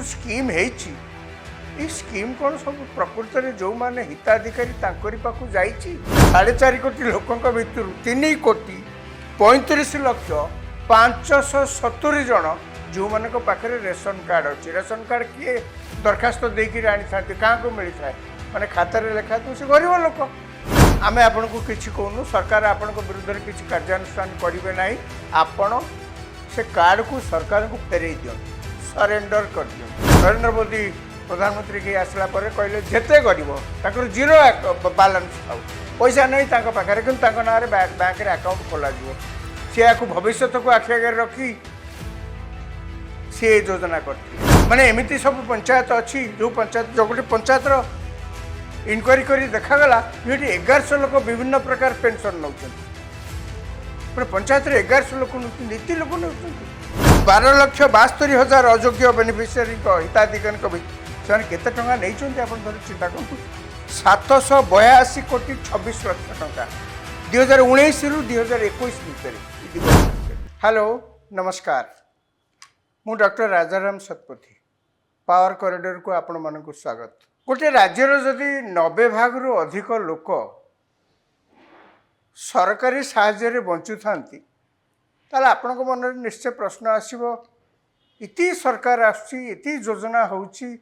Scheme हेची ये scheme कौन सब प्रकृत में जो मैंने हिताधिकारी पाखु जाइए 4.5 कोटी लोकों भितर 3 कोटी 35 लक्ष 570 जन जो मान पाखे रेशन कार्ड अच्छी रेशन कार्ड किए दरखास्त देकर आनी था क्या को मिलता है मैंने खातार लिखा तो से गरीब लोक आम आपण को किसी कहूँ सरकार आपण विरुद्ध में किसी कार्यानुष्ठान करेंगे ना आपण से कार्ड को सरकार को फेरई दिखाँ सरेंडर कर दिखाँ नरेंद्र मोदी प्रधानमंत्री के आसला कहले जिते गरीब तक जीरो बालांस था पैसा नहीं पाखे कि ना बैंक अकाउंट खोल सी या भविष्य को आखि आगे रखी सी योजना कर माने एमती सब पंचायत अच्छी जो पंचायत जो गोटे पंचायतर इनक्वारी कर देखागला ये 1100 लोक विभिन्न प्रकार पेंशन नौ पंचायत 1100 लोक नीति लोक नौ 12,72,000 अयोग्य बेनिफिशियरी हिताधिकारी से केते टंका नहीं आप चिंता करूँ 782 कोटी 26 लक्ष टंका 2019 रु 2021 भितर। हेलो नमस्कार मु doctor Rajaram Satpathy power corridor को आपण मानक स्वागत। गोटे राज्यर जदि 90 भाग रु अधिक लोक सरकारी साहाय्य बंचु थांती ताले आपण मन निश्चय प्रश्न आसीबो इति सरकार आसी इति योजना होउची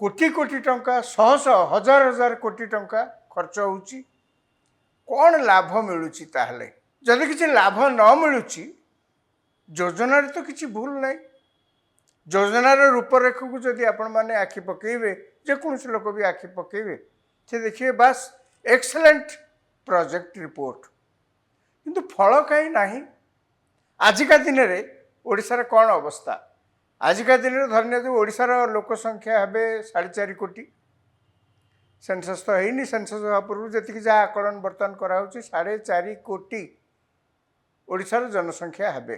कोटी कोटी टंका शह शह हजार हजार कोटी टंका खर्च होउची कौन लाभ मिलूची ताहले जदि किसी लाभ न मिलूची योजना तो किसी भूल नहीं योजनार रूपरेख को जदि आपण माने आखि पकेबे जेकोसी लोक भी आखि पकेबे से देखिए बस एक्सेलेंट प्रोजेक्ट रिपोर्ट किंतु फल कहीं नहीं आजिका दिन रे ओडिशार कौन अवस्था आजिका दिन रे धन्य ओडिशार लोक संख्या हे 4.5 कोटी सेंसस तो है सेंसस हवा पूर्व जी जहाँ आकलन बर्तमान कराऊँच 4.5 कोटी ओडिशार जनसंख्या हे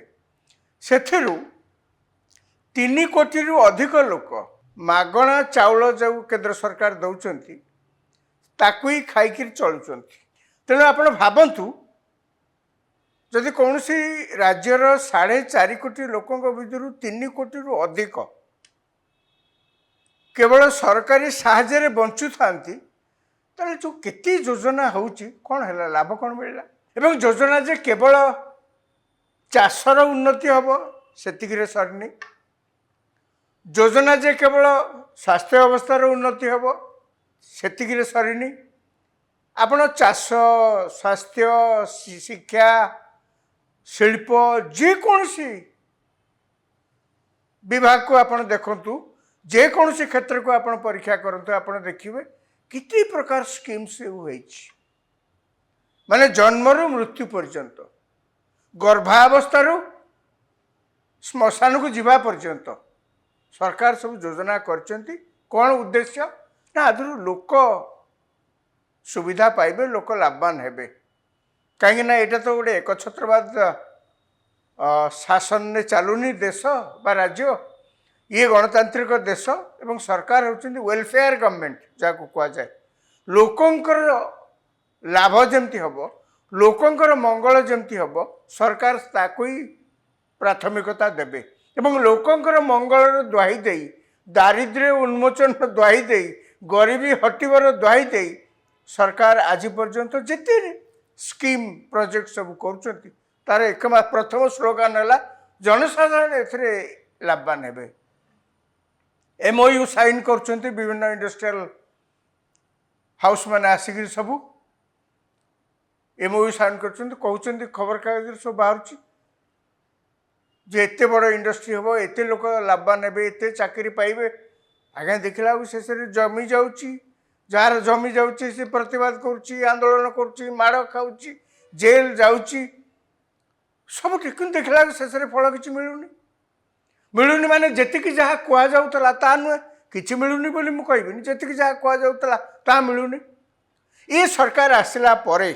से 3 कोटी रु अधिक लोक मागणा चाउल जो केंद्र सरकार दौरान ताकू ही खाई चलुं तेणु आप भावतु जदि कौन सी राज्यर 4.5 कोटी लोकों भितर 3 कोटी रु अधिक केवल सरकारी साहाय्य बंचु था जो केते योजना होची कौन है लाभ कौन मिलला एवं योजना जे केवल चाषर उन्नति हम से सरनी योजना जे केवल स्वास्थ्य अवस्थार उन्नति हम से सरनी आपण चाष स्वास्थ्य शिक्षा शिल्प जेकोसी विभाग को आपण देखंतु जेकोसी क्षेत्र को आपण परीक्षा करंतु आपण देखिबे किती प्रकार स्कीम्स होईछि माने जन्मरु मृत्यु पर्यंत गर्भावस्थार श्मशान को जीवा पर्यंत सरकार सब योजना करचंती कौन उद्देश्य ना आदि लोक सुविधा पाइबे लोक लाभवान हेबे कहीं ना यहाँ तो गोटे एकछत्रवाद शासन ने चलुनी देश बा राज्य ये गणतांत्रिक देश एवं सरकार होउछन्ती वेलफेयर गवर्नमेंट जहाँ कह जाए लोकंकर लाभ जमती हम लोकंकर मंगल जमती हम सरकार ताकू ही प्राथमिकता देबे एवं लोकंकर मंगल दुहाई दे दारिद्र्य उन्मोचन दुहाई दे गरीबी हटिवर दुहाई दे सरकार आज पर्यंत जिते स्कीम प्रोजेक्ट सब कर तार एक प्रथम स्लोगान है जनसाधारण ए लाभवान हे MOU साइन कर विभिन्न इंडस्ट्रियल हाउस मैंने आसिक सब MOU साइन कर खबर कागज सब बाहर जे एते बड़ इंडस्ट्री हम एते लोक लाभवान हे एते चाकरी पाइबे आगे देखला शेष जमी जाऊँगी जार जमी जाऊँगी से प्रतिवाद करुच्ची आंदोलन करुच्ची माड़ खाऊँगी जेल जाऊँगी सब ठीक देखला शेष फल किसी मिलूनी मिलूनी माने जेतिकी जहाँ कहुला ता नुहे कि मिलूनी बोली मुझे कहबी जी जहाँ कहुला ता मिलूनी ये सरकार आसला परे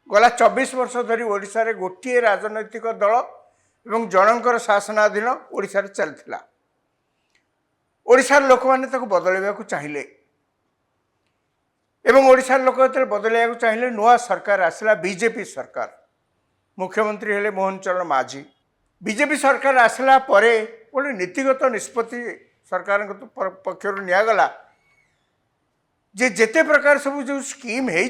गला 24 वर्ष धरी ओडिशा रे गोटे राजनैतिक दल एवं जनकर शासनाधीन ओडिशा रे चलथिला ओडिशार लोक माने ताको बदलैबा को चाहिए एवं ओडिशार लोक जो बदलैबा को चाहिए नुआ सरकार आसला बीजेपी सरकार मुख्यमंत्री हेले मोहन चरण माझी बीजेपी सरकार आसला परे गोटे नीतिगत निष्पत्ति सरकार पक्षर निगला जे जेते प्रकार सब जो स्कीम है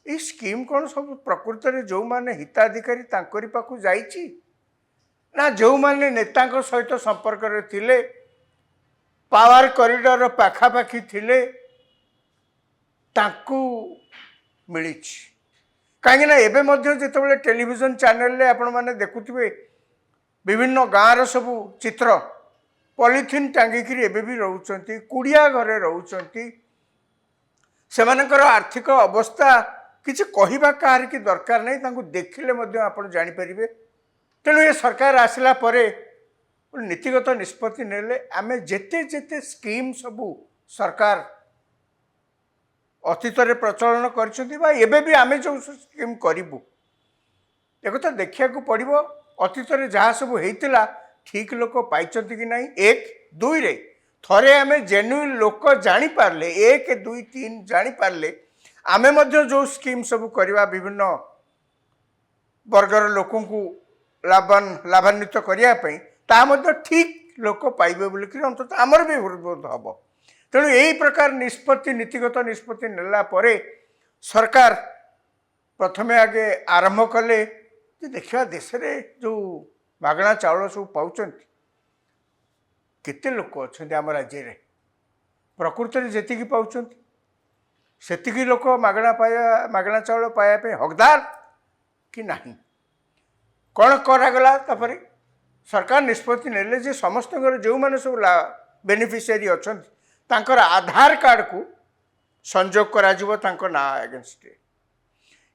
स्कीम कौन सब प्रकृत में जो माने हिताधिकारी तांकरी पाखु जाइछि ना जो माने नेता सहित संपर्क रे थिले पावर कॉरिडोर पाखापाखि थिले तांकु मिलिछि कहीं ना एबे मध्य जितेबाला टेलीविजन चैनल आपण मैंने देखुवे विभिन्न गाँव सबू चित्र पॉलिथिन टांगिकी एबे भी रोचंती कुड़िया घरे रोचंती सेमानकर आर्थिक अवस्था किसी कहवा कहार की दरकार नहीं तांकु देखिले मध्य आपण जानि परिबे तेणु ये सरकार आसला परे नीतिगत निष्पत्ति नेले आमे जेते जेते स्कीम सबू सरकार अतीत प्रचलन कर भी आमे जो स्कीम करूँ एक देखा पड़ो अतीत जहाँ सब होता ठीक लोक पाई कि ना एक दुई रे थरे आमे जेन्युइन लोक जापारे एक दुई तीन जापारे आमे मध्य जो स्कीम सब करवा विभिन्न वर्गर लोक लाभान्वित करने ठीक लोक पाइबे बोलिक अंत आमर भी बोध हम तेणु यही प्रकार निष्पत्ति नीतिगत निष्पत्ति नेला परे सरकार प्रथमे आगे आरंभ कले देखा देश में जो मागणा चाउल सब पाँच केते लोक अच्छा आम राज्य में प्रकृत में जी पाँच से लोक मागणा चाउल पाइबा हकदार कि नहीं कौन करागला तापर सरकार निष्पत्ति नेले जे समस्त जो मैंने सब बेनिफिशियरी अच्छा तांकर आधार कार्ड को संजोग करा ना अगेंस्ट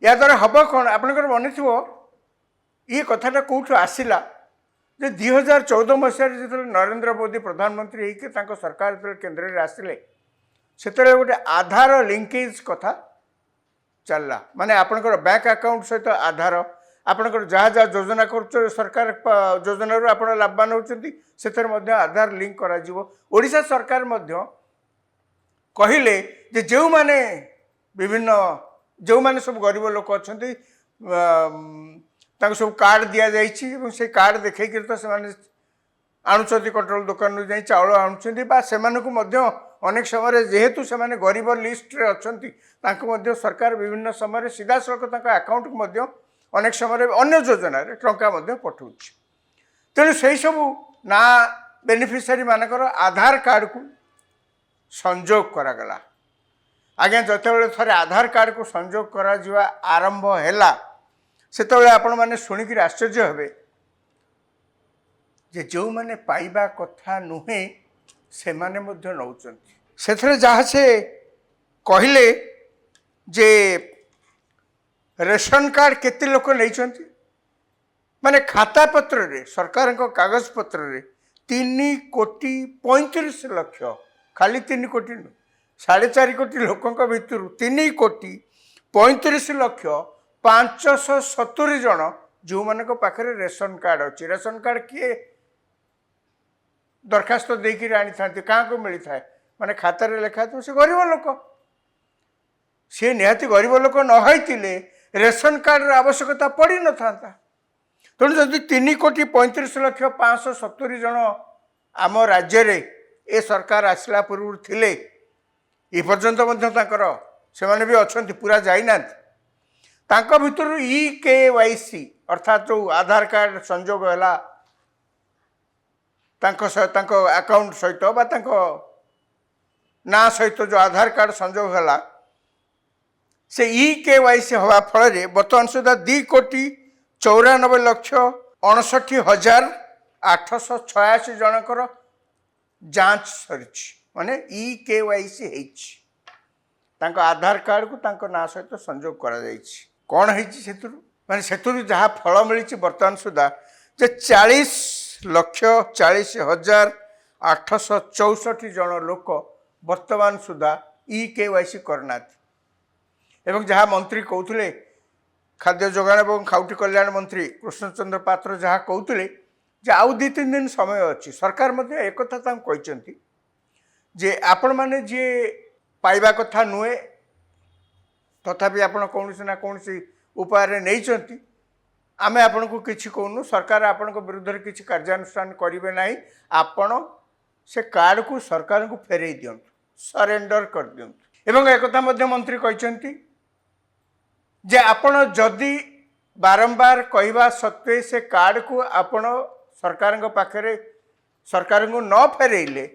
या द्वारा हम कौन आपंकर मन थो ये कथाटा कौटू आसला जे 2014 मसीह जो नरेंद्र मोदी प्रधानमंत्री होकर सरकार जो केन्द्र में आसिले से गोटे आधार लिंकेज कथा चलला माने आपनकर बैंक अकाउंट सहित आधार आपनकर जहाँ जहाँ योजना कर सरकार योजना रू आप लाभवान होती से आधार लिंक करा सरकार कहले जे जो माने विभिन्न जो माने सब गरीब लोक अच्छा सब कार्ड दि जाइए से कार्ड देखी तो से आणुचंती कंट्रोल दुकान रू चाउल आणुचंती बा सेमानकु अनेक समय जेहेतु से गरीब लिस्ट रे अच्छा सरकार विभिन्न समय सीधा सड़क अकाउंट को अनेक समय अन्य योजना टंका पठाऊँ तेणु से सबू ना बेनिफिशियरी मानकर आधार कार्ड को संजोग करागला आज्ञा जिते थे आधार कार्ड को संजोग करा आरंभ है से आपण मैंने शुणिक आश्चर्य हे जे जो मैंने पाइबा कथा नुहे से माने नौचंती से जहाँ से कहले जे रेशन कार्ड केते लोक नहीं माने खाता पत्र रे सरकार कागज पत्र रे 3,35,00,000 खाली 3 कोटी नु 4.5 कोटी लोकों भितर 3,35,00,570 जन जो मान पाखे रेशन कार्ड अच्छी रेशन कार्ड किए दरखास्त देकर आनी था क्या को मिली था माने खाता रे लिखा तो से गरीब लोक सी निहाती गरीब लोक नई रेशन कार्ड आवश्यकता पड़ न था तेणु जदि 3,35,00,570 जन आम राज्य रे ए सरकार आसला पूर्व थिले ये पर्यंत से भी अच्छा पूरा जाइना भितर EKYC अर्थात जो आधार कार्ड संजोग है अकाउंट सहित ना सहित जो आधार कार्ड संजोग है से EKYC हवा फल बर्तमान सुधा 2,94,59,886 जनकर जांच सरी माने EKYC आधार कार्ड को ना सहित संजोग करा कौन है माने जहाँ फल मिली बर्तमान सुधा जे 40,40,864 जन लोक बर्तमान सुधा EKYC करना एवं जहाँ मंत्री कहते खाद्य जोगान और खाउटी कल्याण मंत्री कृष्णचंद्र पात्र जहाँ कहते जे आउ 2-3 दिन समय अच्छी सरकार मध्य एक कथा कहते जे आपण माने जे पाइबा कथा नुहे तथापि आपण कौन ना कौन उपाय नहीं आमे आपण को किसी कहूनु सरकार आपण विरुद्ध में किसी कार्यानुष्ठान करेंगे ना आपण से कार्ड को सरकार को फेरई दिंतु सरेंडर कर दिंतु एवं एक मंत्री कहते जे आपण जदि बारंबार कहवा सत्वे से कार्ड को आपण सरकार पाखे सरकार को न फेरइले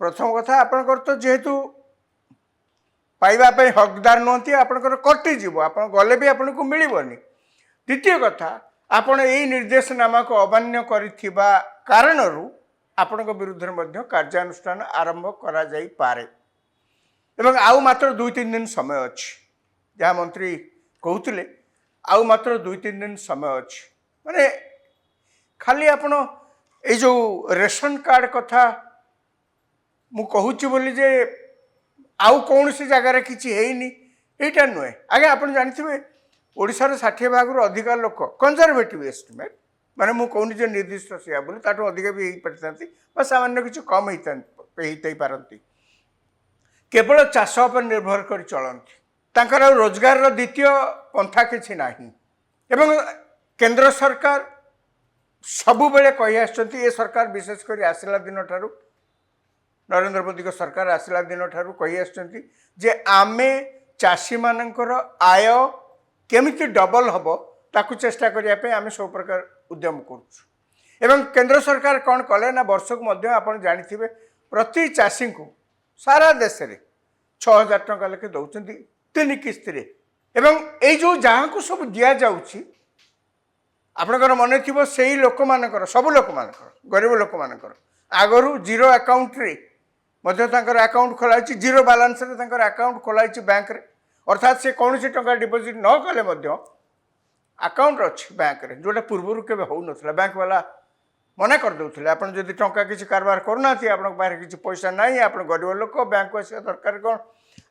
प्रथम कथा आपणकर तो जेहेतु पाइबापी हकदार नुहति आपणकर कटिज आप गले भी आपन को मिलबनी द्वितीय कथा आपण यही निर्देशनामा को अमान्य करिथिबा कारणरू आपण विरुद्ध में कार्यानुष्ठान आरंभ करा जाई पारे एवं आउ मात्र 2-3 दिन समय अच्छी जहाँ मंत्री कहते आउ मात्र 2-3 दिन समय अच्छी माने खाली आपण ये जो रेशन कार्ड कथा मु कहूची बोली जे आउ कौन सी जगार किसी हैनी यहाँ नुहे आगे आप जानते ओडिशार 60 भाग अधिका लोक कंजरवेटिव एस्टिमेट माने मु कहूनी जो निर्दिष्ट से बोली ताठू अधिक भी हो पारि सामान्य किसी कम होता पारती केवल चाष पर निर्भर कर चलती तांकर रोजगार द्वितीय पंथा किसी ना एवं केंद्र सरकार सबु बेले कही आछंती ये सरकार विशेष कर आसला दिन ठारू नरेंद्र मोदी को सरकार आसला दिन ठारू कही आछंती जे आमे चाषी मानकर आय केमिति डबल हबो ताकू चेष्टा करिया पे आमे सब प्रकार उद्यम करूछु एवं केंद्र सरकार कौन कले ना वर्षक मध्य आपण जानिथिबे प्रति चाषी को सारा देश रे 6000 टका लेके दउचंती 3 किस्त रे एवं ए जो जहाँ को सब दिया जाउची आपणकर मन थी से लोक मानकर सब लोक मानकर गरीब लोक मानकर आगरू जीरो अकाउंट रे मध्य तांकर अकाउंट खोलाई जीरो बैलेंस रे तांकर अकाउंट खोलाई बैंक रे अर्थात से कौन सी टका डिपोजिट न कले मध्य अकाउंट अच्छी बैंक रे जोटा पूर्व के हो नथिला बैंक वाला मना कर दउथिले आपण जदि टंका किसी कारबार करना थी आपण बाहर किसी पैसा नहीं आपण गरीब लोक बैंक को आसा दरकार कौन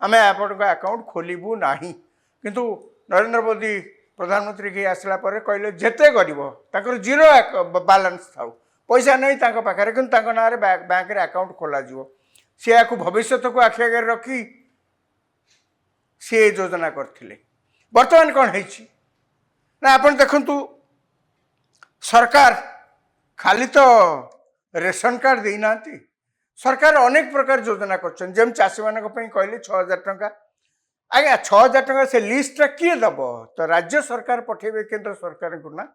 आमे आपण अकाउंट खोलिबू नाही किंतु नरेंद्र मोदी प्रधानमंत्री के आसला पर कहले जेते गरीब ताकर जीरो बैलेंस थाउ पैसा नहीं तांको पाखरे किंतु तांको ना रे बैंक रे अकाउंट खोला जिवो से याकू भविष्य को आखि आगे रखी सी योजना करथिले वर्तमान कौन है ना आपण देखंतु सरकार खाली तो रेशन कार्ड देना सरकार अनेक प्रकार योजना कर चाषी मान कहले 6000 टका आज्ञा 6000 टका से लिस्ट किए दब तो राज्य सरकार पठेबे केंद्र सरकार को ना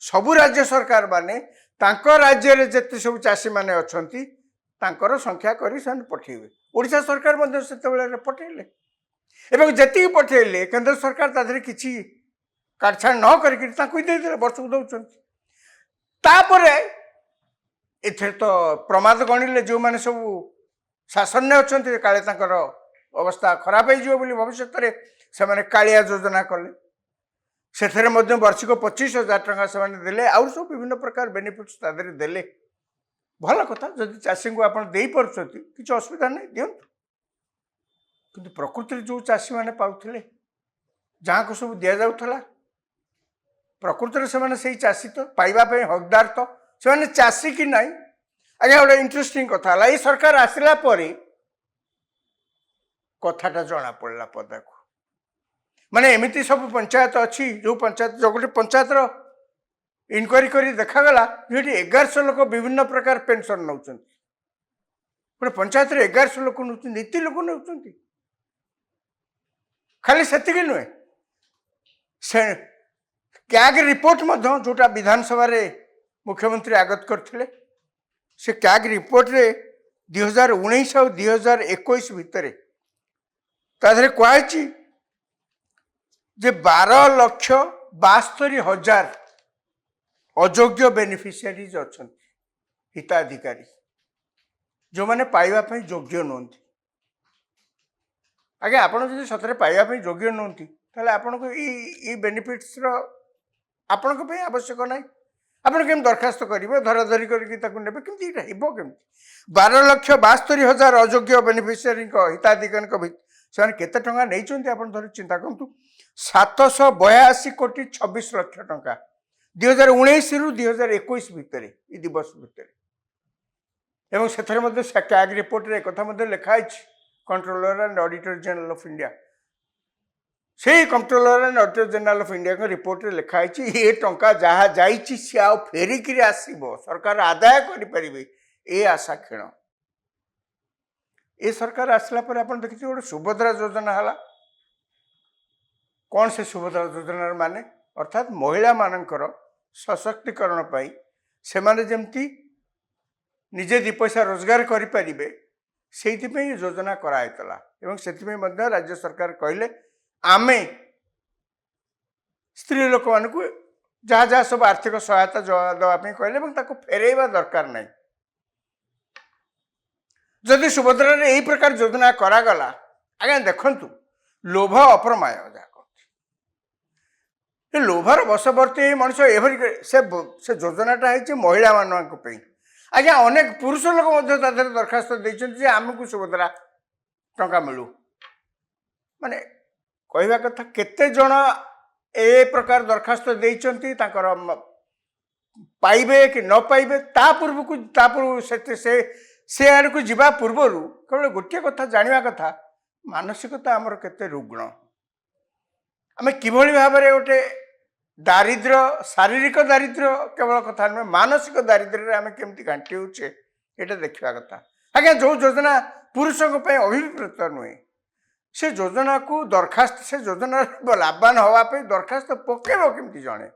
सबू राज्य सरकार माने तांको राज्य रे जते सब चाषी माने अछंती तांकर संख्या करी सन पठेबे ओडिशा सरकार मध्ये सेतेबेले पठेले एवं जति पठेले केंद्र सरकार तादरे किछि काटछाड़ न करके तांको दे देले वर्ष दउछंती तापरे एथे तो प्रमाद गणिले जो माने सब शासन ने अछंती काले तांकर अवस्था खराब हो भविष्य से माने कालिया योजना कले से वर्ष को 25,000 टका से देले आउ सब विभिन्न प्रकार बेनिफिट्स तादरे देले भल कथा जदि चाषी को आपन देई परछथि किछ असुविधा नहीं दियंतु किंतु प्रकृति जो चाषी माने पाउथिले जहाँ को सब दिया जाउथला प्रकृति से माने सही चाषी तो पाइबा पे हकदार तो से माने चाषी कि नहीं आगे गोटे इंटरेस्टिंग कथा है ये सरकार आसला परे कथाटा जना पड़ा पदा को माने एमती सब पंचायत अच्छी जो पंचायत जो गोटे पंचायत इनक्वारी कर देखागला जो 1100 लोक विभिन्न प्रकार पेंशन नौ गोटे पंचायत 1100 लोक नौ नीति लोक नौ खाली से नुहे से कैग रिपोर्ट जोटा विधानसभा रे मुख्यमंत्री आगत करथिले से कैग रिपोर्ट रे 2019 और 2021 भितर ताधरे कहुची जे 12,72,000 अयोग्य बेनिफिशियरीज अच्छा हिताधिकारी जो मैंने पाइबा पई योग्य नुहति आगे आपण जदि सतरे पाइबा पई योग्य नुहति ताले आपण को ई बेनिफिट्स रो आपण को पई आवश्यक नाही आपण केम दरखास्त करिवे धराधरी करके ताकू नेबे केमति इटा हेबो केमति 12,72,000 अयोग्य बेनिफिशियरी को हिताधिकारी को से केते टंका नहीं आपण धर चिंता करतु 782 कोटी 26 लाख टंका 2019 रु 2021 भितर ई दिवस भितर एवं सेथरे मध्ये कैग रिपोर्ट रे कथा मध्ये लिखा है controller and auditor general of India से controller and auditor general of India report रे लिखाई ये टंका जहाँ जाइए सी आ फेरिकी आसब सरकार आदाय करें ये आशा क्षीण ये सरकार आसला पर आप देखिए गोटे सुभद्रा योजना है कौन से सुभद्रा योजना माने अर्थात महिला मानकर सशक्तिकरण पाई से माने जमती निजे दी पैसा रोजगार करें से योजना कराइला एवं से राज्य सरकार कहले आमे स्त्री लोक मान जहाँ जहाँ सब आर्थिक सहायता दवाई कहले फेरवा दरकार नहीं जदि सुभद्रा रे यही प्रकार योजना करागला आज्ञा देखु लोभ अप्रमाय जहाँ लोभर बशवर्ती मनुष्य एभरी से योजनाटा है महिला मानी आज्ञा अनेक पुरुष लोक दरखास्त देते आमको सुभद्रा टंका मिलू माने कहवा कथा केते जन ए प्रकार दरखास्त देइचंती पाइबे कि न पाइबे ता पूर्व से आड़ को जीवा पूर्वर केवल गोटे कथा जानिया कथा मानसिकता आमर केते रुग्ण आमे किभली भाव में गोटे दारिद्र्य शारीरिक दारिद्र्य केवल कथा नुहे मानसिक दारिद्र्य आमे केमती घांटी होचे एटा देखिया कथा आज्ञा जो योजना पुरुषों अभिप्रेत नुहे से योजना को दरखास्त से योजना लाभवान होगापी दरखास्त पकेब केमती जड़े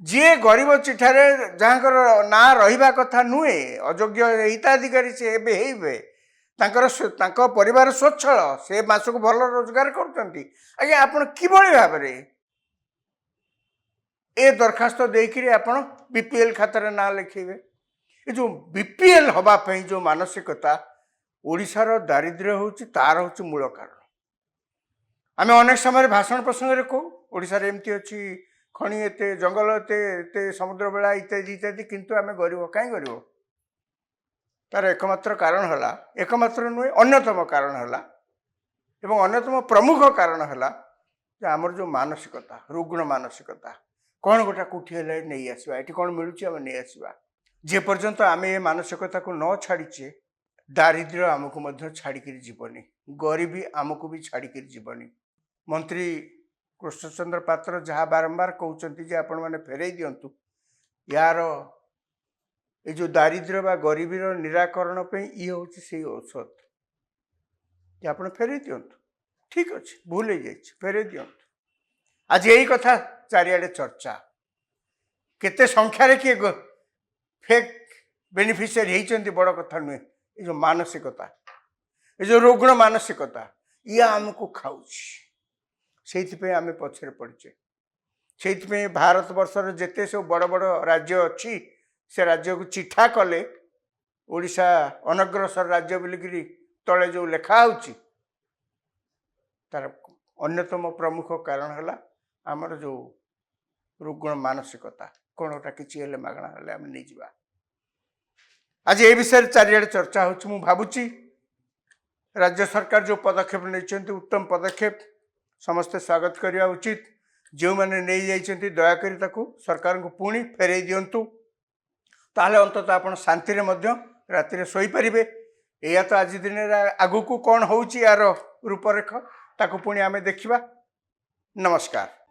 जी गरीब चिठार जहाँ ना रहा कथा नुहे अयोग्य हिताधिकारी से तांकर परिवार स्वच्छल से मासक भल रोजगार करते आज्ञा आपण किभली भाव ए दरखास्त देकर आपण बीपीएल खातार ना लिखेबे ये जो बीपीएल हवापाई जो मानसिकता ओडिशार दारिद्र्य होची तार होची मूल कारण आम अनेक समय भाषण प्रसंग में कहू ओडिशार एमती अच्छी खनि एते जंगल एते समुद्र बेला इत्यादि इत्यादि किंतु आम गरीब कहीं गरीब तार एकमात्र कारण है एकमात्र नुहे अन्यतम कारण है एवं अन्यतम प्रमुख कारण है आमर जो मानसिकता रुग्ण मानसिकता कौन गोटा कौटी नहीं आसवा ये कौन मिलूँ आम नहीं आसवा जे पर्यंत आम ये मानसिकता को न छाड़ीचे दारिद्र्य आमको छाड़िक जीवनी गरीबी आमको भी छाड़िक जीवनी मंत्री कृष्णचंद्र पात्र जहाँ बारंबार कहते आपण मैंने फेरई दिंतु यार ये जो दारिद्र्य बा गरीबी निराकरण पे ये हूँ से औषध कि आप फेरई दिंतु ठीक अच्छे भूल हो जाए फेरई दिंतु आज यही कथा चारिआडे चर्चा केते संख्यार किए फेक बेनिफिशियरी होती बड़ कथा नुहे ये जो मानसिकता ये जो रुग्ण मानसिकता ये आमको खाऊ से आम पछरे पड़चे से भारत वर्षर जिते सब बड़ बड़ राज्य अच्छी से राज्य को चिठा कले ओडिशा अनग्रसर राज्य बोलिकी तले जो लेखा तार अन्यतम प्रमुख कारण है आमर जो रुग्ण मानसिकता कौन गोटा कि मागणा आम नहीं जा आज ये विषय चारिआडे चर्चा हो भावुची राज्य सरकार जो पदक्षेप नहीं उत्तम पदक्षेप समस्ते स्वागत करने उचित जो मैंने नहीं जाइए दयाकोरी सरकार को पुणी फेरई दिंतु ताहले अंततः आप शांति राति शोपारे या तो आज दिन आगू को कौन हो यार रूपरेख ताकू पुणी आम देखा नमस्कार।